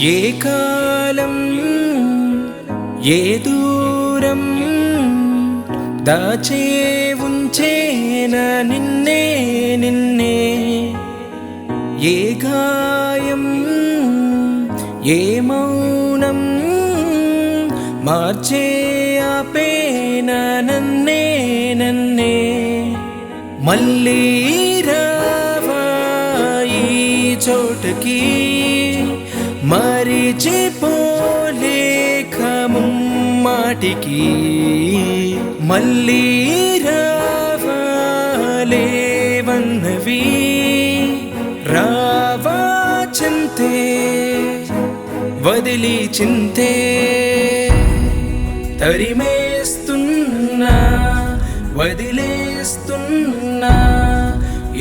ఏ కాలం ఏ దూరం దాచే ఉంచేన నిన్నే నిన్నే ఏ గాయం ఏ మౌనం మార్చే ఆపేన నన్నే నన్నే మళ్ళీ రావా ఈ చోటకి మరిచిపోలేక ముమ్మాటికి మళ్ళీ రావాలేవన్నవి రావా చింతే వదిలి చింతే తరిమేస్తున్నా వదిలేస్తున్నా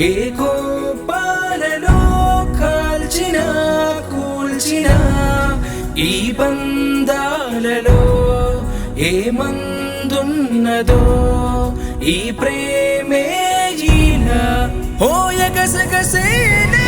ఏ కోపాలలో కాల్చిన కూల్చిన ఈ బంధాలలో ఏ మందున్నదో ఈ ప్రేమే ఇలా హోయగసగసేనా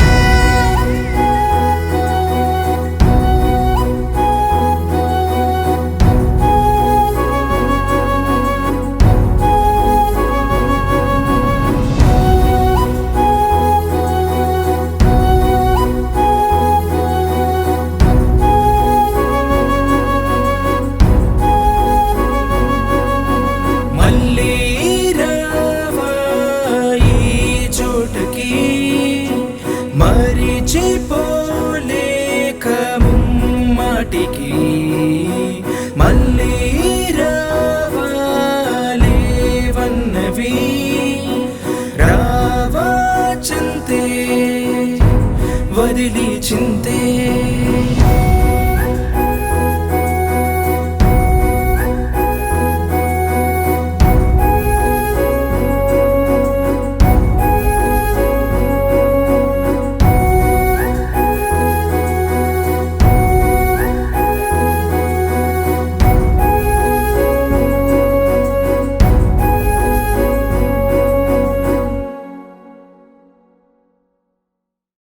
మరిచిపోలేక ముమ్మాటికి మళ్ళీ రావాలేవన్నవి రావా చింతే వదిలి చింతే